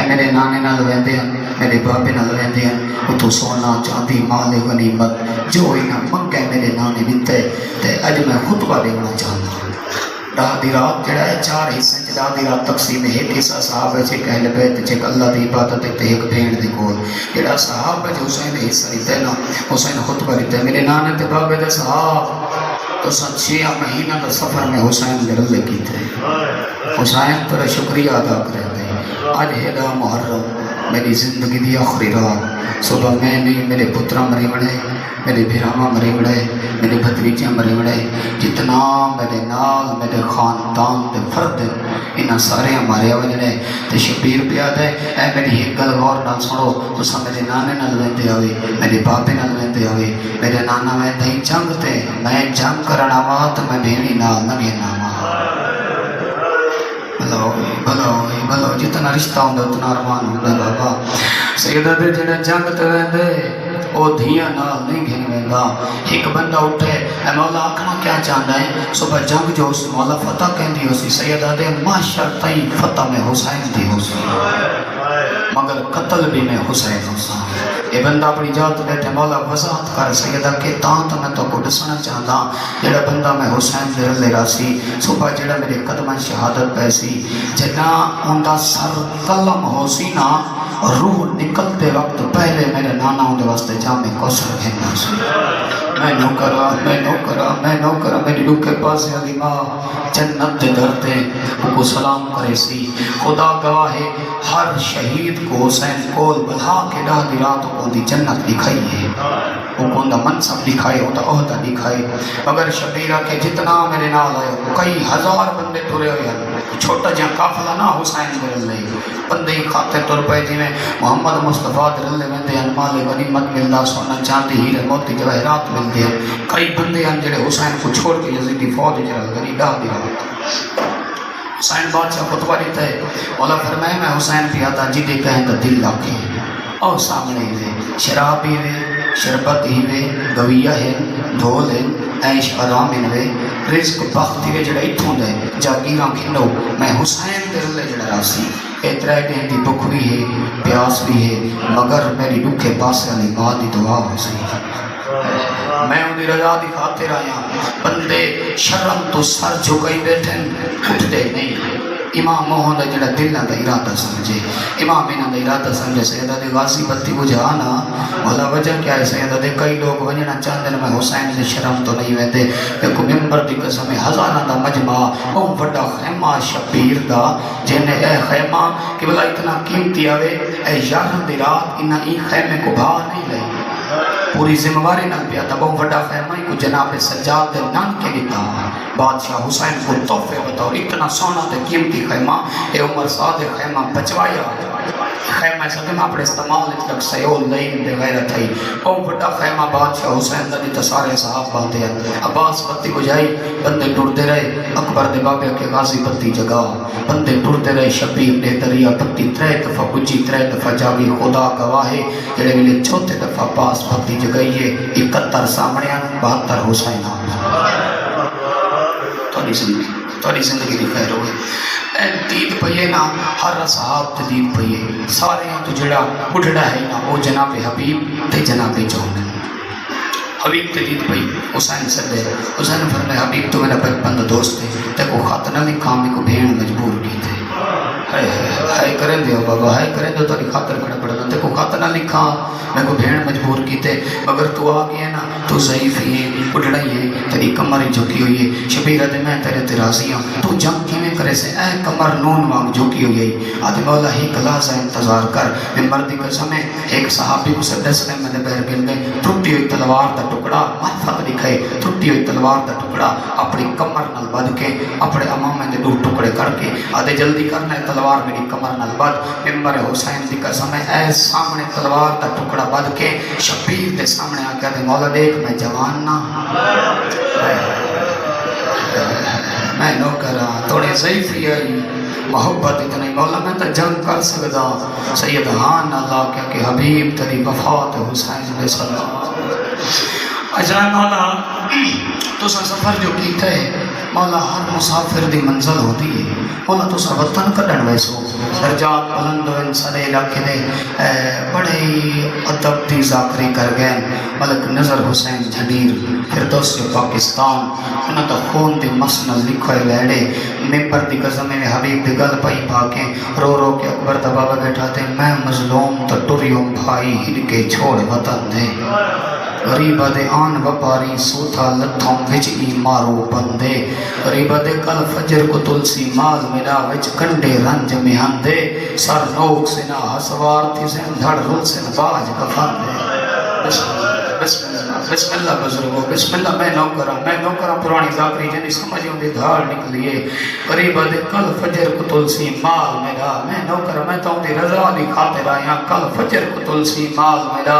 میرے نانے نال ویندے ہیں میرے بابے نال ویندے ہیں اتو سونا چاندی مال غنیمت جو انہاں منگے میرے نانے دتے تے اج میں خطبہ دینا چاہتا ہوں رات دی رات جڑا ہے 4 حصے چ رات دی رات تقسیم ہے ایک حصہ صحابہ سے اہل بیت چ اللہ دی عبادت تے ایک بھیڑ دی کول جڑا صحابہ جو حسین دے حصہ لیتے نا حسین خطبہ لیتے میرے نانے تے بابے دے صحاب تو 6 مہینہ کا سفر میں حسین دے رضے کیتے حسین پر شکریہ ادا کرتے اج ہیدا محرم میری زندگی دی آخری رات صبح میں نہیں میرے پترا مرے بڑے میرے بھراواں مرے بڑے میرے بھتریجے مرے بڑے جتنا میرے نال میرے خاندان دے فرد انہاں سارے ہمارے وجنے تے شبیر پیا دے اے میری ایک گل غور نال سنو تساں میرے نانے نال ویندے ہوئے میرے بابے نال ویندے ہوئے میرے نانا ویندے جنگ تے میں جنگ کرن آواں تے میں بھیڑی نال نہ وینا بھلو جتنا رشتہ ہوندے اتنا ارمان ہوندے بابا سیدہ دے جڑے جنگ تے ویندے او دھیاں نال نہیں گھن ویندا ایک بندہ اٹھے اے مولا آکھنا کیا چاہندا ہے صبح جنگ جو اس مولا فتح کہندی ہوسی سیدہ دے معاشر تائیں فتح میں حسین دی ہوسی مگر قتل بھی میں حسین ہوسا یہ بندہ اپنی جات بیٹھے مولا وضاحت کر سیدہ کہ تاں تو میں تو کو دسنا چاہتا جڑا بندہ میں حسین دے رلے راسی صبح جڑا میرے قدمہ شہادت پیسی جنا اوندا سر قلم ہوسی نا روح نکلتے وقت پہلے میرے نانا ہوندے واسطے جامع کوثر کہنا سی میں نوکرا میری روح کے پاس علی ماں جنت دے درتے کو سلام کرے سی خدا گواہ ہے ہر شہید کو حسین کول بلا کے ڈا دی رات کو دی جنت دکھائی ہے وہ کون دا منصب دکھائے وہ دا عہدہ دکھائے مگر شبیرہ کے جتنا میرے نال آئے کئی ہزار بندے ٹرے ہوئے چھوٹا جہاں قافلہ نہ حسین دے رلے بندے خاطر طور پہ جی میں محمد مصطفیٰ دے رلے ویندے ہیں مال غنیمت ملدا سونا چاندی ہیرے موتی جواہرات ملدے ہیں کئی بندے ہیں جڑے حسین کو چھوڑ کے یزیدی فوج جرل گنی ڈا دی رات حسین بادشاہ خطبہ دیتا ہے مولا فرمائے میں حسین پیادا جدے کہیں تو دل لاکے اور سامنے ہوئے شراب ہی ہوئے شربت ہی ہوئے گویہ ہے دھول ہے عیش آرام ہوئے رزق بخت ہوئے جڑا اتھوں دے جاگیراں کھنو میں حسین دے رلے جڑا راسی اترائے دیں دی بک بھی ہے پیاس بھی ہے مگر میری دکھ کے پاس علی ماں دی دعا ہو سی میں انہیں رضا دی خاطر آیا بندے شرم تو سر جھکائی بیٹھیں اٹھ دے نہیں امام موہن جڑا دل نہ دا ارادہ سمجھے امام انہاں دا ارادہ سمجھے سیدہ دے غازی بتی بجھانا والا وجہ کیا ہے سیدہ دے کئی لوگ ونجنا چاہتے ہیں میں حسین سے شرم تو نہیں ویندے ایک ممبر دی قسم ہزارہ دا مجمع او بڑا خیمہ شبیر دا جنہیں اے خیمہ کہ بلا اتنا قیمتی آوے اے یارن دی رات انہاں ای خیمے کو بھا نہیں لئی پوری ذمہواری نہ پیا تھا بہت بڑا خیمہ کو جناب سجاد دے نان کے دیتا بادشاہ حسین کو تحفے بتاؤ اتنا سونا تے قیمتی خیمہ اے عمر صادق خیمہ بچوایا خیمہ سکن اپنے استعمال لگ سیول لین دے غیرت ہے بہت بڑا خیمہ بادشاہ حسین دی سارے صحاب باندھے ہیں عباس بتی بجائی بندے ٹوڑتے رہے اکبر دے بابے کے غازی بتی جگہ بندے ٹوڑتے رہے شبیر دے دریا بتی 3 دفعہ بجی 3 دفعہ جاگی خدا گواہ ہے جڑے ملے 4 دفعہ عباس بتی جگئیے 71 سامنے 72 حسین توڑی زندگی دی خیر ہوئے دید پئیے نا ہر صحاب تے دید پئیے سارے ہیں تو جڑا اٹھڑا ہے نا وہ جناب حبیب تے جناب جون حبیب تے دید پئی حسین صدے حسین فرمائے حبیب تو میرا بچپن دا دوست ہے تے کو خط نہ لکھا میں کو بھیڑ مجبور کی تھے ہائے کریں دیو بابا ہائے کریں دیو تاری خاطر کھڑا پڑا تے کو خط نہ لکھا میں کو بھیڑ مجبور کی تھے مگر تو آ گیا نا تو ضعیف ہی ہے اٹھڑائی ہے تیری کمر جھکی ہوئی ہے شبیرہ دے میں تیرے ترازی ہوں تو جنگ کیویں کرے سے اے کمر نون وانگ جھکی ہوئی ہے آدھے مولا ہی کلاسہ انتظار کر میں مردی قسم ہے ایک صحابی کو سے 10 میں نے بہر گل میں ٹوٹی ہوئی تلوار دا ٹکڑا محفظ دکھائے ٹوٹی ہوئی تلوار دا ٹکڑا اپنی کمر نال بدھ کے اپنے امامے دے 2 ٹکڑے کر کے آدھے جلدی کرنا ہے تلوار میری کمر نال بدھ ممبر حسین دی قسم ہے اے سامنے تلوار دا ٹکڑا بدھ کے شبیر دے سامنے آ کے مولا دیکھ میں جوان نہ میں نوکرا تھوڑے ضعیف ہی آئی محبت اتنی مولا میں تو جنگ کر سکتا سید ہان اللہ کیا کہ حبیب تری وفات حسین علیہ السلام اجرائے مولا تو سفر جو کیتا ہے مولا ہر مسافر دی منزل ہوتی ہے انہوں تو سب وطن کڈن ویسو سجاد بلند ہوئے سارے علاقے دے بڑے ادب دی ذاکری کر گئے ملک نظر حسین جھنیر فردوس پاکستان انہوں تو خون دی مسند لکھوئے ویڑے ممبر دی قسم میں حبیب دی گل پائی پاکیں رو رو کے اکبر دا بابا بیٹھا تے میں مظلوم تو ٹریوں بھائی ہن کے چھوڑ وطن دے غریبہ دے آن وپاری سوتھا لتھوں وچ ای مارو بندے غریبہ دے کل فجر کو تلسی مال ملا وچ کنڈے رنج میہن دے سر نوک سے نہ ہسوار تھی سے دھڑ رل سے باج کفن دے بسم اللہ بزرگو بسم اللہ میں نوکرہ پرانی ذاکری جنی سمجھوں دی دھار نکلیے غریبہ دے کل فجر کو تلسی مال میرا میں نوکرہ میں تو دی رضا دی خاطر آیا کل فجر کو تلسی مال میرا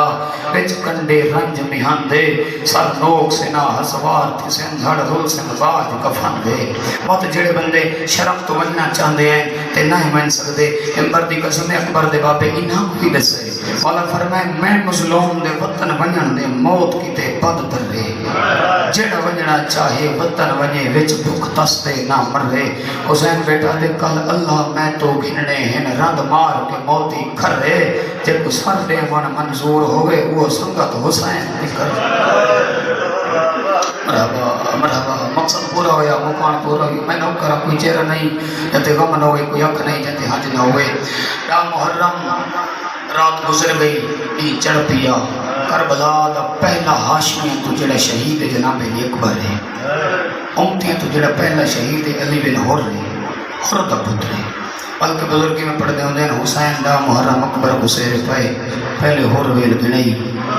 وچ کنڈے رنج میہن دے سر نوک سے نہ ہسوار تھی سے دھڑ رل سے باج کفن دے بہت جڑے بندے شرم تو وننا چاہندے ہیں تے نہ من سکدے امبر دی قسم اکبر دے بابے انہاں کوئی دسے مولا فرمائے میں مظلوم دے وطن ونجن دے موت کیتے بد درے جڑا ونجنا چاہے وطن ونجے وچ بھوک تستے نہ مرے حسین بیٹا دے کل اللہ میں تو گھننے ہیں رند مار کے موتی کھرے جے کو سر دے من منظور ہوئے وہ سنگت حسین دی کر مرحبا مقصد پورا ہویا مکان پورا ہویا میں نو کرا کوئی چہرہ نہیں جتے غم نہ ہوئے کوئی حق نہیں جتے حج نہ ہوئے یا محرم رات گزر گئی ای چڑھ پیا کربلا دا پہلا ہاشمی تو جڑا شہید جناب علی اکبر ہے امتیاں تو جڑا پہلا شہید علی بن حر دا پتر ہے بلکہ بزرگی میں پڑھ دے ہوں دین حسین دا محرم اکبر گسیر پائے پہلے حر ویل گنئی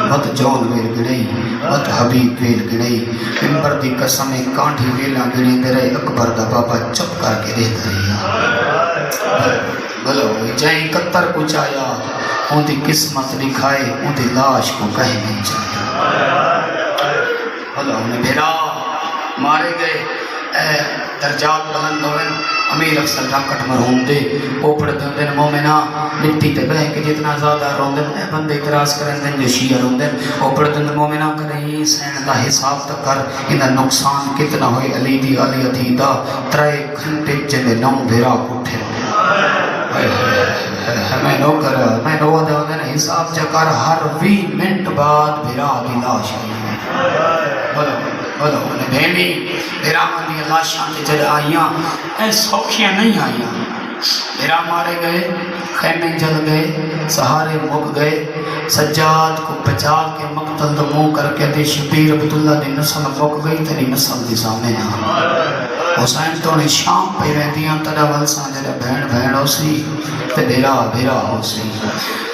وقت جون ویل گنئی وقت حبیب ویل گنئی ممبر دی قسم کانٹھی ویلہ گنی دے رہے اکبر دا بابا چپ کر کے دیتا رہا بلو جائیں قطر کو چایا ان دی قسمت دکھائے ان دی لاش کو کہیں نہیں چاہیا بلو انہیں بھیرا مارے گئے درجات بلند ہوئے امیر افسر راکٹ مرہوم دے اوپر دے دن مومنہ مٹی تے بہ کے جتنا زیادہ روندن اے بندے اعتراض کرن دن جو شیعہ روندن اوپر دن مومنہ کریں سین دا حساب تک کر انہا نقصان کتنا ہوئی علی دی علی عدیدہ 3 گھنٹے جلے نو بھیرا کٹھے میں نو دے دن حساب چکر ہر 20 منٹ بعد بھیرا دی لاش آئی بولو انہیں بھیڑی بھیرا مندی اللہ شانتی جلے آئیاں اے سوکھیاں نہیں آئیاں بھیرا مارے گئے خیمے جل گئے سہارے مک گئے سجاد کو بچا کے مقتل دمو کر کے دے شبیر عبداللہ دی نسل مک گئی تیری نسل دی سامنے حسین تو نے شام پہ رہتیاں تڑا والسان جلے بھین ہو سی تے بھیرا ہو سی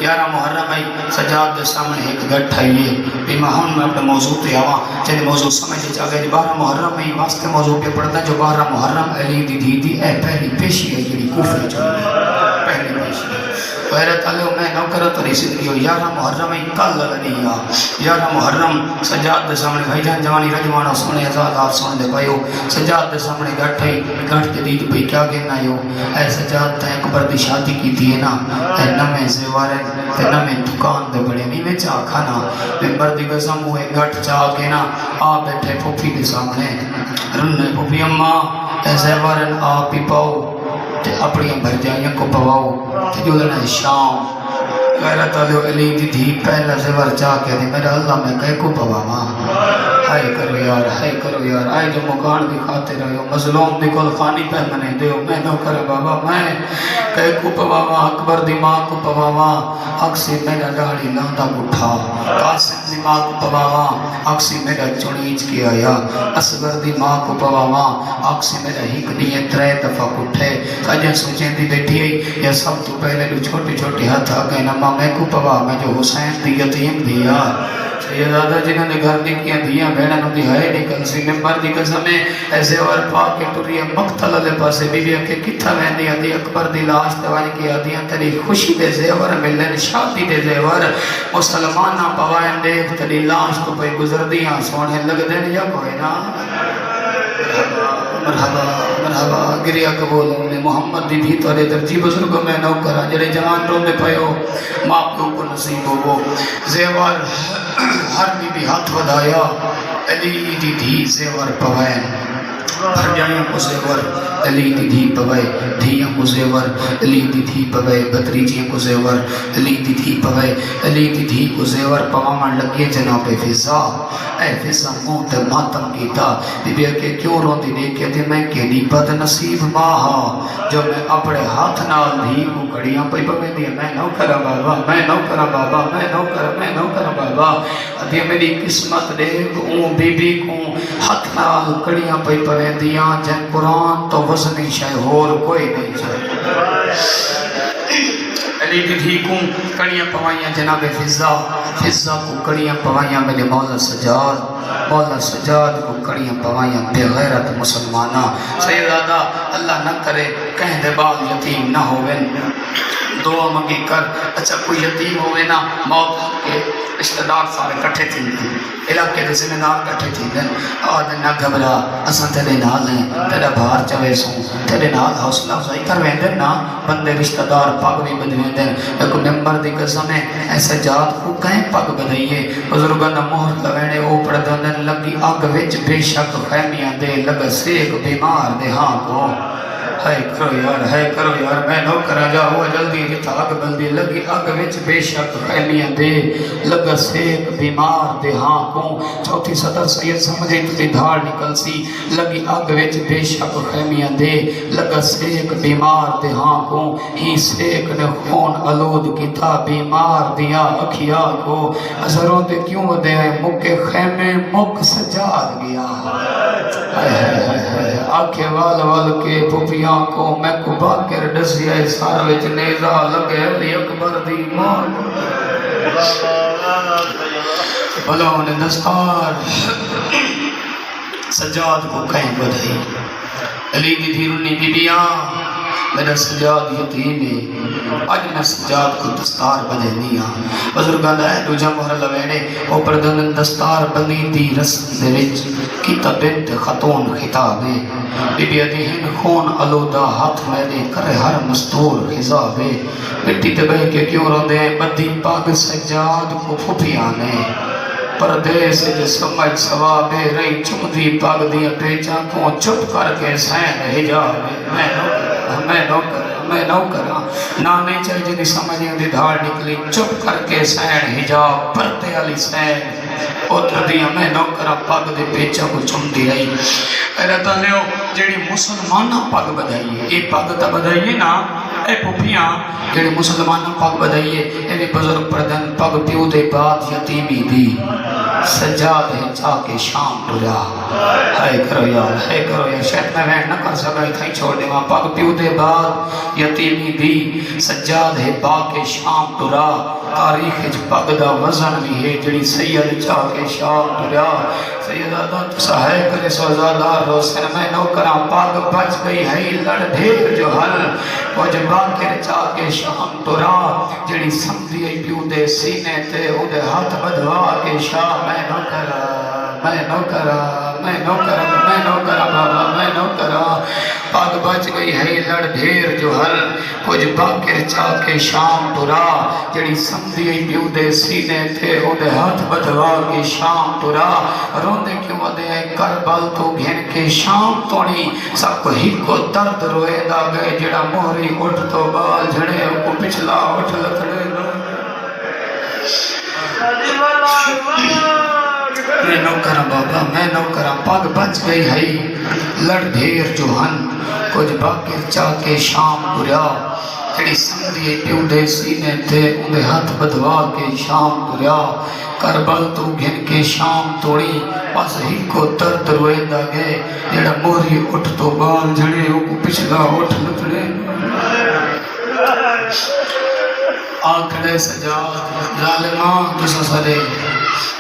11 محرم ہے سجاد دے سامنے ایک گھٹ آئیے بھی مہن میں اپنے موضوع پہ آواں چلے موضوع سمجھے چاہے 12 محرم ہے واسطے موضوع پہ پڑھتا ہے جو 12 محرم علی دی دی دی اے پہلی پیشی ہے جنی کوفے چاہیے پہلی پیشی ہے غیرت علیہ میں نوکرت اور اسی دلیو 11 محرم ہی کل لگنی ہے 11 محرم سجاد دے سامنے بھائی جان جوانی رجوانہ سونے ازاد آپ سونے دے پائیو سجاد دے سامنے گھٹ دے دید بھئی کیا گھنا یو اے سجاد تے اکبر دی شادی کی تھی نا اے نمیں زیوارے تے نمیں دکان دے بڑے نیمیں چاہ کھانا ممبر دی قسم ہوئے گھٹ چاہ کے نا آپ بیٹھے پھوپی دے سامنے رننے پھوپی اماں اے زیوارن آپ ہی پاؤ تے اپنی بھر جائیں کو پواؤ تے جو لنا شام غیرت علی دی دھی پہلا زیور چاہ کے دی میرا اللہ میں کہے کو پواما ہائے کرو یار آئے جو مکان دی خاطر رہے مظلوم دی کل خانی پہ منے دیو میں نو کرے بابا میں کہے کو پواما اکبر دی ماں کو پواما اکسی میرا ڈاڑی لاندہ اٹھا قاسم دی ماں کو پواما اکسی میرا چونیچ کیا یا اصغر دی ماں کو پواما اکسی میرا ہک نیے 3 دفعہ اٹھے سجن سوچیں دی بیٹھی ہے یا سب تو پہلے جو چھوٹی چھوٹی ہاتھ آگئے نما میں کو پوا میں جو حسین دی یتیم دیا سیدادہ جنہوں نے گھر نکیاں دیا بیننوں دی ہائے نکل سی ممبر دی قسمیں ایسے اور پاک کے ٹوری مقتل علی پاسے بی بی اکے کتھا ویندی آدھی اکبر دی لاش دوانی کی آدھیاں تری خوشی دے زیور ملن شادی دے زیور مسلمانہ پوائن دیکھ تری لاش تو پہ گزر دیاں سونے لگ دین یا کوئی نا مرحبا گریا قبول ہونے محمد دی بھی تورے درجی بزرگوں میں نو کرا جڑے جہان رو میں پہو ماپ کو کو نصیب ہو زیور ہر بی بی ہاتھ ودایا علی دی دھی زیور پوائن بھرجائیاں کو زیور علی دی دھی پوے دھیاں کو زیور علی دی دھی پوے بتریجیاں کو زیور علی دی دھی پوے علی دی دھی کو زیور پوامن لگے جناب فضا اے فضا منہ تے ماتم کیتا بی بی کہ کیوں روندی دیکھے تے میں کیڑی بد نصیب ماں ہاں جو میں اپنے ہاتھ نال دھی کو کڑیاں پئی پویندی میں نو کرا بابا میں نو کرا بابا میں نو کرا بابا ادھی میری قسمت دیکھ اون بی بی کو ہاتھ نال کڑیاں پئی پویندیاں جن قرآن تو وزنی شے اور کوئی نہیں چاہے علی دی دھی کو کڑیاں پوائیاں جناب فضا کو کڑیاں پوائیاں میرے مولا سجاد کو کڑیاں پوائیاں بے غیرت مسلمانہ سیدادہ اللہ نہ کرے کہیں دے بال یتیم نہ ہوئے دعا منگی کر اچھا کوئی یتیم ہوئے نا موت کے رشتہ دار سارے کٹھے تھی علاقے دے ذمہ دار کٹھے تھی آدھے نہ گھبرا اساں تیرے نال ہیں تیرا بھار چوے سوں تیرے نال حوصلہ افزائی کر ویندن نا بندے رشتہ دار پگ بھی بدھ ویندن ایک ممبر دی قسم ہے ایسے جات کو کہیں پگ بدھائیے بزرگاں دا مہر لوینے اوپر دندن لگی اگ وچ بے شک خیمیاں دے لگ سیک بیمار دے ہاں کو ہے کرو یار میں نو کرا جا ہوا جلدی جتا اگ بلدی لگی اگ وچ بے شک خیمیاں دے لگا سیک بیمار دے ہاں کو چوتھی صدر سید سمجھے تجھے دھاڑ نکل سی لگی اگ وچ بے شک خیمیاں دے لگا سیک بیمار دے ہاں کو ہی سیک نے خون آلود کیتا بیمار دیا اکھیا کو ازروں دے کیوں دے مکے خیمے مک سجاد گیا آنکھیں وال کے پوپیاں کو میں کو باکر ڈسی ہے سارا وچ نیزہ لگے علی اکبر دی مار بلون دستار سجاد کو کہیں بدھائی علی دی دھیرونی بی بیاں میرا سجاد یتیم ہے آج میں سجاد کو دستار بدھے دیا بزرگاں دا ہے دو جمہر لوینے اوپر دندن دستار بنی دی رسم دے وچ کیتا بنت خاتون خطاب ہے بی بی ادھین خون علودہ ہاتھ میں دے کرے ہر مستور خضاب ہے مٹی تے بہ کے کیوں رو دے بدی پاگ سجاد کو پھوپی آنے پردیس جو سمجھ سوابے رہی چمدی پاگ دیا پیچا کو چپ کر کے سین حجاب میں نو کرا نانے چاہے جنہی سمجھیں دی دھاڑ نکلی چپ کر کے سین حجاب پرتے علی سین اتر دیا میں نو کرا پاگ دے پیچا کو چمدی رہی رہتا لیو جیڑی مسلمانہ پاگ بدھائیے اے پاگ تا بدھائیے نا اے پھوپیاں جیڑی مسلمانہ پاگ بدھائیے اے بھی بزرگ پردن پاگ پیو دے بعد یتیمی دی سجاد ہے جا کے شام ٹریا ہے کرو یار شاید میں وین نہ کر سکا تھا چھوڑ دے وہاں پاگ پیو دے بعد یتیمی دی سجاد ہے با کے شام ٹرا تاریخ پاگ دا وزن بھی ہے جڑی سید جا کے شام ٹریا سیدادہ تسا ہے کرے سوزادار روسن میں نو کرا پاگ بچ گئی ہے لڑ دھیر جو حل وجہ باکر جا کے شام ٹرا جڑی سمدھی ہے پیو دے سینے تے اودے ہاتھ بدھوا کے شام میں نو کرا بابا میں نو کرا پاگ بچ گئی ہے لڑ دھیر جو حل کچھ باکر چا کے شام ٹرا جڑی سمدھی ہے پیو دے سینے تے اودے ہاتھ بدھوا کے شام ٹرا روندے کیوں دے کربل تو گھن کے شام توڑی سب کو ہی کو درد روئے دا گئے جڑا موری اٹھ تو بال جھڑے کو پچھلا اٹھ لکھڑے میں نو کرا بابا میں نو کرا پاگ بچ گئی ہے لڑ دھیر جو ہن کچھ باکر چا کے شام ٹریا جڑی سمدھی پیو دے سینے تے اندے ہاتھ بدھوا کے شام ٹریا کربل تو گھن کے شام توڑی بس ہی کو درد روئے دا گئے جڑا موری اٹھ تو بال جھڑے کو پچھلا اٹھ لکھڑے آنکھڑے سجاد ظالمان کسا سرے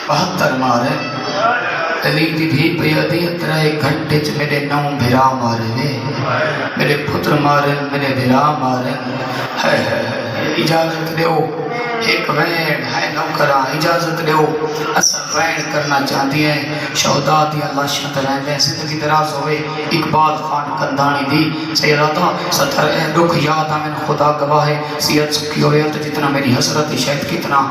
72 مارے علی دی بھی پیادی اترائے گھنٹے چ میرے 9 بھرا مارے میرے پتر مارے میرے بھرا مارے ہے اجازت دیو ایک وین ہے نوکرا اجازت دیو اصل وین کرنا چاہتی ہیں شہداء دی اللہ شہد رہنے زندگی دراز ہوئے اقبال خان کندانی دی سیداتا ستر دکھ یاد آمین خدا گواہ ہے سیت سکھی ہوئے تو جتنا میری حسرت شاید کتنا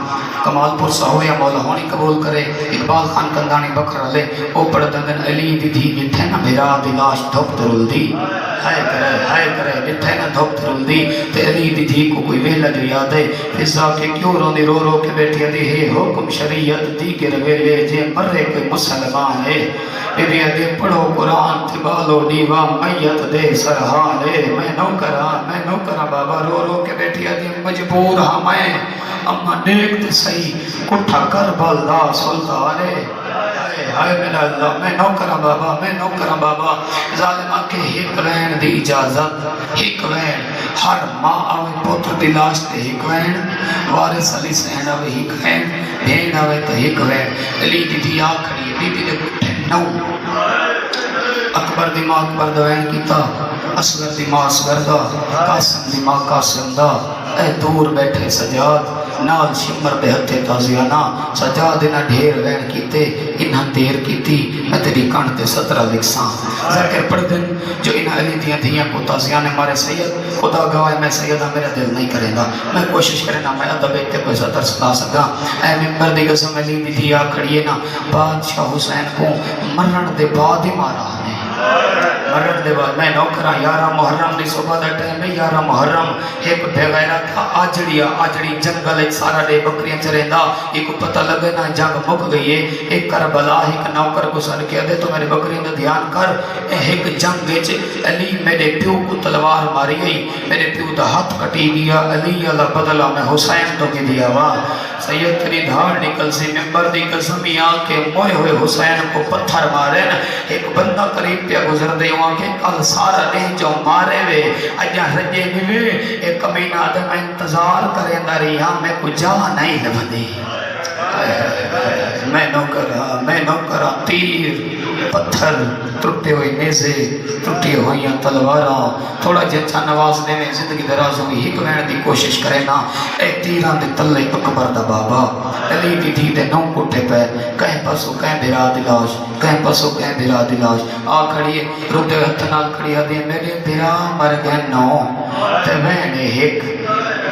کمال پرسا ہوئے مولا ہونی قبول کرے اقبال خان کندانی بکر لے او پڑھ دندن علی دی دھی مٹھے نا میرا دلاش دھوپ درل دی ہائے کرے مٹھے نا دھوپ درل دی تے علی دی دھی کو کوئی ویلہ جو یاد ہے فضا کے کیوں روندی رو رو کے بیٹھی دی ہے حکم شریعت دی کے رویلے جے مرے کوئی مسلمان ہے بی بی دے پڑھو قرآن تبالو دیوا میت دے سرحالے میں نو کرا بابا رو رو کے بیٹھی دی مجبور ہاں میں اما نیک تے صحیح کٹھا کر بالدہ سلطانے ہائے میرا اللہ میں نو کرا بابا ظالمہ کے ہک وین دی اجازت ہک وین ہر ماں آوے پوتر دی لاش تے ہک وین وارث علی سین آوے ہک وین بھین آوے تے ہک وین علی دی دی آکھڑی بی بی دے کٹھے نو اکبر دی ماں اکبر دوین کیتا اصغر دی ماں اصغر دا قاسم دی ماں قاسم دا اے دور بیٹھے سجاد نال شمر بے ہتھے تازیانا سجاد انہاں ڈھیر وین کیتے انہاں دیر کیتی میں تیری کانتے 17 لکھساں ذکر پڑھ دن جو انہاں علی دیاں دھیاں کو تازیانے مارے سید خدا گواہ میں سیدہ میرا دل نہیں کرے گا میں کوشش کرنا میں ادب ایتے کوئی 17 سکھا سکا اے ممبر دی قسم علی دی دھیا کھڑیے نا بادشاہ حسین کو مرن دے بعد ہی مارا ہے مرن دے بعد میں نوکرا 11 محرم دی صبح دا ٹائم ہے 11 محرم ایک بے غیرت تھا آجڑی جنگل ایک سارا دے بکریاں چریندا ایک پتہ لگے نا جنگ مک گئی ہے ایک کربلا ایک نوکر کو سن کے دے تو میرے بکریاں دا دھیان کر ایک جنگ وچ علی میرے پیو کو تلوار ماری گئی میرے پیو دا ہاتھ کٹی گیا علی اللہ بدلہ میں حسین تو کی دیا وا سید تیری دھاڑ نکل سی ممبر دی قسمی آ کے موئے ہوئے حسین کو پتھر مارے ایک بندہ قریب پہ گزر دے وہاں کے کل سارا نہیں جو مارے وے اجا رجے نوے ایک کمینہ آدھے میں انتظار کرے داری ہاں میں کو جا نہیں لبھدی میں نو کرا تیر پتھر ٹوٹے ہوئے نیزے ٹوٹی ہوئیاں تلواراں تھوڑا جچا نواز دے میں زندگی دراز ہوئی ہک وین دی کوشش کرے نا اے تیران دے تلے اکبر دا بابا علی دی دھی دے نو کٹھے پہ کہیں پسو کہیں بھرا دلاش کہیں پسو کہیں بھرا دلاش آ کھڑیے رودے ہتھنال کھڑی آدھے میرے بھرا مر گئے نو تے میں نے ہک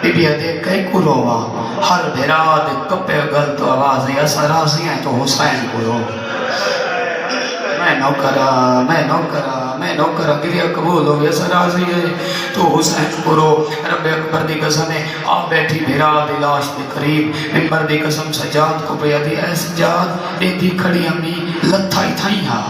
بی بی آدھے کئی کو روا ہر بھرا دے کپے گل تو آواز ہے ایسا راضی ہیں تو حسین کو رو میں نو کرا گریہ قبول ہو ایسا راضی ہے تو حسین کو رو رب اکبر دی قسم ہے آ بیٹھی بھرا دی لاش دے قریب ممبر دی قسم سجاد کو پہ دی اے سجاد اے دی کھڑی امی لتھا ہی تھائی ہاں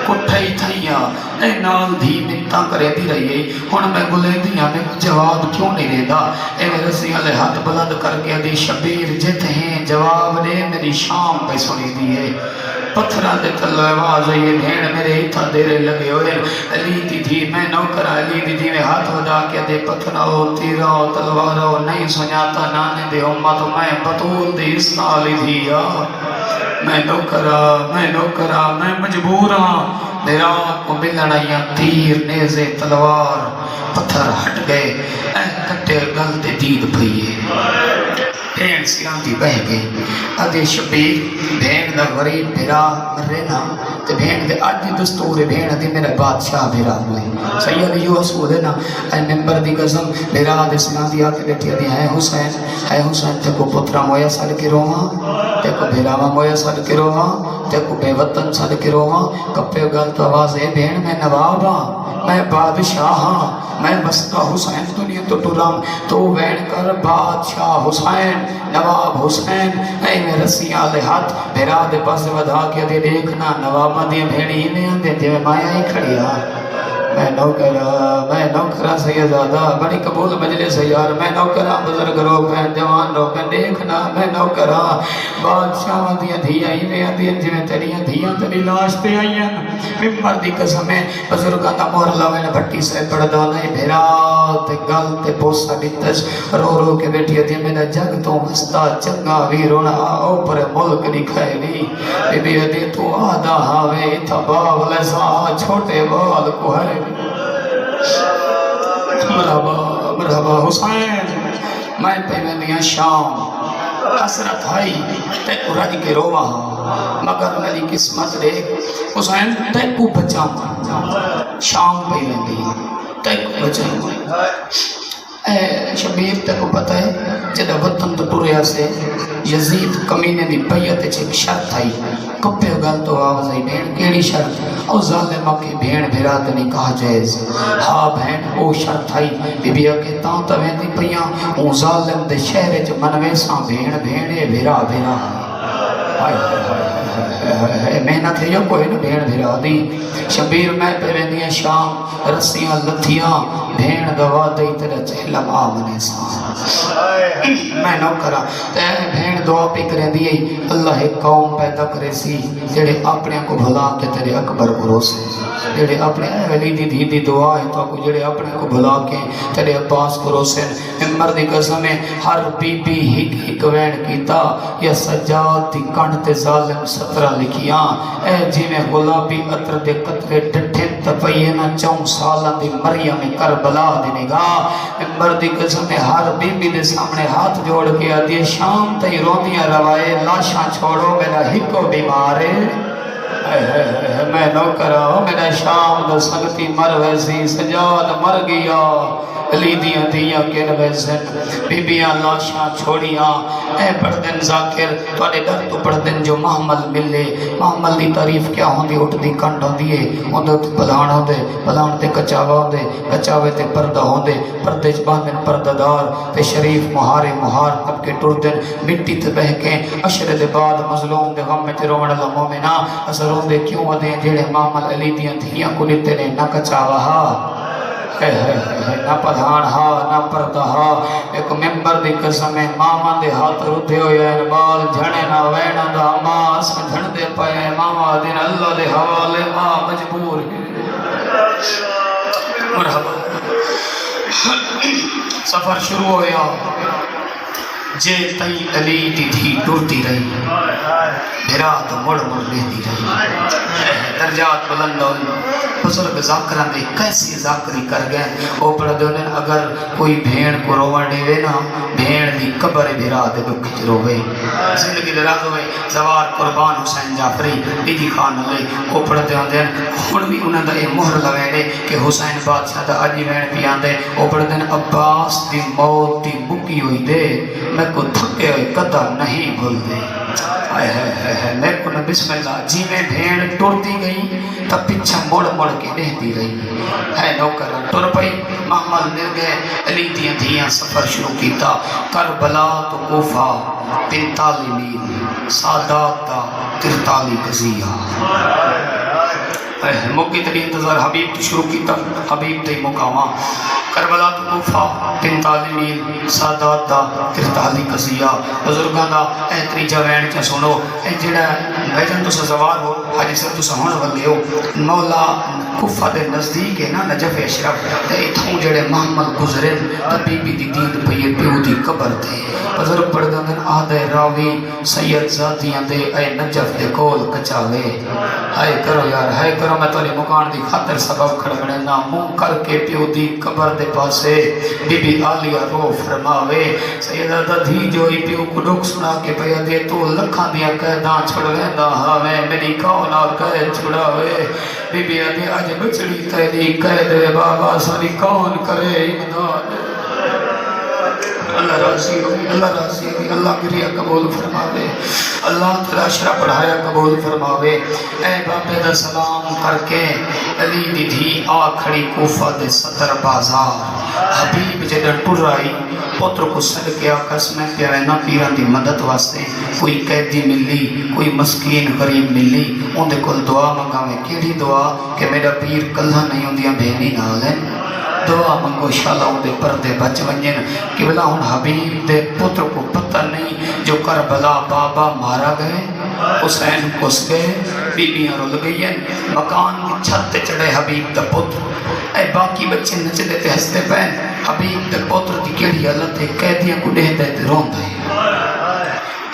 کٹھائی تھائیاں اے نال دھی منتاں کرے دی رہی ہے ہن میں گلے دیاں میں جواب کیوں نہیں دیتا اے میرے سیالے ہاتھ بلند کر کے دی شبیر جت ہیں جواب دے میری شام پہ سنی دی ہے پتھران دے تلو آواز ہے یہ بھین میرے ہتھا دیرے لگے ہوئے علی دی دھی میں نو کرا علی دی دھی میں ہاتھ ودا کے دے پتھراؤ تیراؤ تلواراؤ نہیں سنیاتا نانے دے امت میں بطول دی اس نالی دھیا میں نو کرا میں مجبور ہاں میرا کو ملنائیاں تیر نیزے تلوار پتھر ہٹ گئے اے کٹے گل دے دید بھئیے بھین سیاں دی بہ گئی ادھے شبیر بھین دا غریب بھرا مرنا تے بھین دے آدھی دستور بھین دی میرا بادشاہ بھرا ہوئے سید یو حسول ہے نا اے ممبر دی قسم بھرا دے سیاں دی آتے بیٹھی دی ہے حسین تے کو پترہ مویا سال کے روہاں تے کو بھراوا مویا سال کے روہاں تے کو بے وطن سال کے روہاں کپے گل تو آواز ہے بھین میں نواب ہاں میں بادشاہ ہاں میں بسکا حسین دنیا تو ٹرام تو وین کر بادشاہ حسین نواب حسین اے میں رسیاں لے ہاتھ بھرا دے پاس ودھا کے دے دیکھنا نواب دے بھیڑی میں آندے تے میں مایا ہی کھڑیا میں نوکرا سیدادہ بڑی قبول مجلس ہے یار میں نوکرا بزرگ رو پہن جوان رو پہن دیکھنا میں نوکرا بادشاہ دیا دھیاں ہی میں آدھیں جنہیں تیریاں دھیاں تیری لاش تے آئیاں ممبر دی قسم ہے بزرگاں دا مہر لاوے نے بھٹی سے پڑھدا نہیں بھیرا تے گل تے بوسا دیتش رو رو کے بیٹھی دی میرا جگ تو ہستا چنگا ویرونا آؤ پر ملک نکھائے نہیں بی بی دی تو آدھا ہاوے تھا باغ لسا چھوٹے بال کو ہے مرحبا مرحبا حسین میں پہ میں شام حسرت آئی تے کو رج کے روا مگر میری قسمت دے حسین تے کو بچا شام پہ میں تے کو بچا اے شبیر تے کو پتہ ہے جدہ وطن تو ٹوریا سے یزید کمینے دی بیعت ایک شرط آئی کپے گل تو آواز آئی بھین کیڑی شرط او ظالمہ کی بھین بھیرات نہیں کہا جائز ہاں بھین او شرط آئی بی بی کے تاں تویں دی پیاں او ظالم دے شہر چ منوے ساں بھین بھینے بھیرا بھیرا محنت ہے یا کوئی نہ بھین بھیرا دی شبیر میں پہ ویندیاں شام رسیاں لتھیاں بھین دوا دئی تیرے چہلم آمنے ساں میں نو کرا تے بھین دعا پہ کریں دیئے اللہ ایک قوم پیدا کرے سی جڑے اپنے کو بھلا کے تیرے اکبر بھروسے جڑے اپنے علی دی دی دی دعا ہے تو جڑے اپنے کو بھلا کے تیرے عباس بھروسے ممبر دی قسم ہر بی بی ہک وین کیتا یا سجاد دی کنڈ تے ظالم سترہ لکھیاں اے جی میں گلابی عطر دے قطرے ڈٹھن تپئیے نہ 4 سالہ دی مریم کربلا دی نگاہ ممبر دی قسم ہر بی بی دے سامنے ہاتھ جوڑ کے آدھی شام تے روندیاں روائے لاشاں چھوڑو میرا ہکو بیمارے میں نو کرا میرا شام دو سنگتی مر ویسی سجاد مر گیا علی دیاں دیاں کن ویسن بی بیاں لاشاں چھوڑیاں اے پڑھدن ذاکر توڑے ڈر تو پڑھدن جو محمل ملے محمل دی تعریف کیا ہوندی اٹھ دی کنڈ ہوندی ہے ہوندے تے پلان ہوندے پلان تے کچاوا ہوندے کچاوے تے پردہ ہوندے پردے چ باندھن پردہ دار تے شریف مہارے مہار اب کے ٹردن مٹی تے بہکیں عشر دے بعد مظلوم دے غم میں تے روڑ اللہ مومنہ اثر ہوندے کیوں ودیں جڑے محمل علی دیاں دیاں کو لیتے نے نہ کچاوا ہا نہ پدھان ہا نہ پردہ ہا ایک ممبر دی قسم ماما دے ہاتھ رودھے ہوئے ہیں بال جھڑے نہ وینا دا ماں سمجھن دے پائے ماما دن اللہ دے حوالے ماں مجبور مرحبا سفر شروع ہویا جے تئی علی دی تھی ٹرتی رہی بھرات مڑ مڑ لیتی رہی درجات بلند ہوئی بزرگ ذاکرہ میں کیسی ذاکری کر گئے او پڑھ دونیں اگر کوئی بھین کو روان دیوے نا بھین دی قبر بھرات دکھ روے زندگی دراز ہوئے زوار قربان حسین جعفری بیدی خان لے او پڑھ دونیں خون بھی انہوں نے مہر لگے کہ حسین بادشاہ دا آجی بھین پیان دے او پڑھ دونیں عباس دی موت دی مکی ہوئی دے میں کو تھکے ہوئے قدر نہیں بھول دے میں کو بسم اللہ جی میں بھیڑ ٹرتی گئی تب پچھا مڑ مڑ کے دہتی رہی ہے نوکر ٹر پئی محمل مل گئے علی دیاں دیاں سفر شروع کیتا کربلا تو کوفہ 45 میل سادات دا 43 قضیہ موقع تری انتظار حبیب تو شروع کیتا حبیب تے مقامہ کربلا تو کوفہ 45 میل سادات دا 43 قضیہ بزرگاں دا تری جوین چا سنو جڑا بھیجن تو سزوار ہو حاجی صاحب تو سہون والے ہو مولا کوفہ دے نزدیک ہے نا نجف اشرف تے اتھوں جڑے محمد گزرے بی بی دی دید پئی پیو دی قبر تے بزرگ پڑھدن آدھے راوی سید ذاتیاں دے اے نجف دے کول کچاوے ہائے کرو یار ہائے کرو میں تولی مکان دی خاطر سبب کھڑگنے نا منہ کر کے پیو دی قبر دے پاسے بی بی آلیہ رو فرماوے سیدہ دا دھی جو ہی پیو کو ڈوک سنا کے پیا دے تو لکھاں دیا قیداں چھڑ لیندہ ہاوے میری کون اور قید چھڑاوے بی بی آدھے آج بچڑی تیری قید بابا ساری کون کرے امداد اللہ راضی ہوئی اللہ راضی ہوئی اللہ گریہ قبول فرماوے اللہ تیرا عشرہ پڑھایا قبول فرماوے اے بابے دا سلام کر کے علی دی دھی آ کھڑی کوفہ دے صدر بازار حبیب جدر ٹر آئی پتر کو سر کے آکس میں پیارے پیران دی مدد واسطے کوئی قیدی ملی کوئی مسکین غریب ملی ان دے کل دعا منگا میں کیڑی دعا کہ میرا پیر کلہ نہیں ہوں دیا بہنی نال ہے دعا منگو شالا ہوں دے پردے بچ ونجن کہ بلا ہوں حبیب دے پتر کو پتہ نہیں جو کربلا بابا مارا گئے حسین کس گئے بیبیاں رول گئی ہیں مکان کی چھت چڑھے حبیب دا پتر اے باقی بچے نچ دیتے ہستے پہن حبیب دا پتر دی کیڑی حالت ہے قیدیاں کو دے دیتے رون دے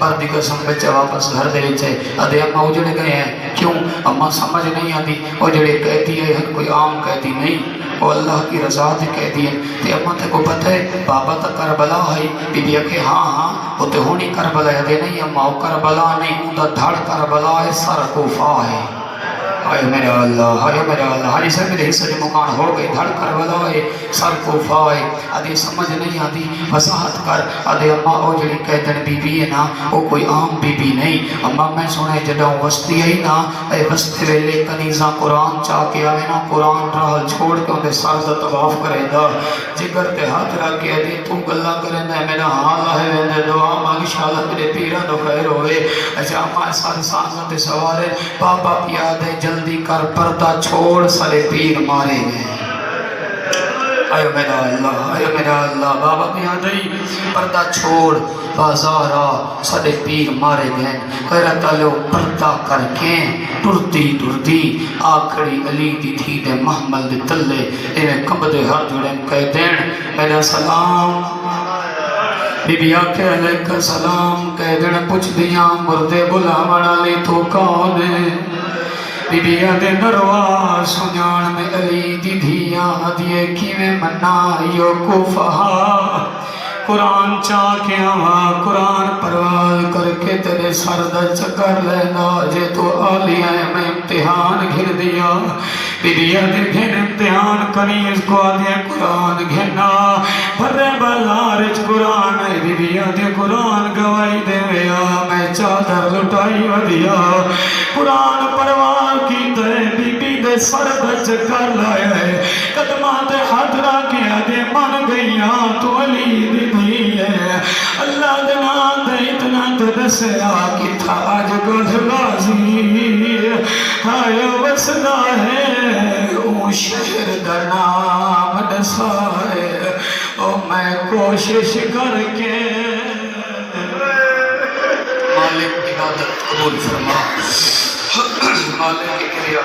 پر دی قسم بچہ واپس گھر دے وچ ادے اما اجڑ گئے ہیں کیوں اما سمجھ نہیں آتی وہ جڑے قیدی ہے کوئی عام قیدی نہیں وہ اللہ کی رضا دے قیدی ہے تے اما تے کو پتہ ہے بابا تا کربلا ہے بی بی کہ ہاں ہاں وہ تے ہونی کربلا ہے دے نہیں اما وہ کربلا نہیں اوندا دھڑ کربلا ہے سر کوفہ ہے ہائے میرا اللہ ہائے میرا اللہ حاجی صاحب میرے حصے مکان ہو گئی دھڑ کربلا ہے سر کوفہ ہے ادے سمجھ نہیں آتی وضاحت کر ادے اما او جڑی قیدن بی بی ہے نا وہ کوئی عام بی بی نہیں اما میں سنے جدوں وسطی آئی نا اے وسطے ویلے کنیزاں قرآن چاہ کے آوے نا قرآن راہ چھوڑ کے اندے سر دا طواف کرے دا جگر تے ہاتھ رکھ کے ادے تو گلا کرے نا میرا حال ہے ویندے دعا مانگ انشاءاللہ میرے پیرا دو خیر ہوئے اچھا اما سارے سانسوں تے سوارے بابا پیا دے جلدی کر پردہ چھوڑ سارے پیر مارے گئے آئیو میرا اللہ بابا بھی آدھائی پردہ چھوڑ بازارا سارے پیر مارے گئے کہرہ لو پردہ کر کے ٹرتی آکھڑی علی دی تھی دے محمل دے تلے انہیں کب دے ہر جڑے کہہ دین میرا سلام بی بی آکھے علیکہ سلام کہہ دین پوچھ دیاں مردے بلاوڑا لے تو کون ہے بی بی آدھے نروا سنیان میں علی دی دھیاں دیئے کی میں منا یو کوفہا قرآن چاہ کے آوہا قرآن پرواز کر کے تیرے سردہ چکر لینا جے تو آلیاں میں امتحان گھر دیا بی بی آدھے گھن امتحان کنیز کو آدھے قرآن گھنا بھرے بلارج قرآن ہے بی بی آدھے قرآن گوائی دے ویا میں چادر لٹائی ودیا قرآن پرواز کی تے بی بی دے سردہ چکر لائے ہے قدمات حضرہ کے آدھے من گئیاں تو علی دی ہے اللہ دنان دے اتنا تدسیا کی تھا آج گلھ غازی ہائے وسنا ہے او شہر دا نام دسائے او میں کوشش کر کے مالک عبادت قبول فرما مالک کی کریا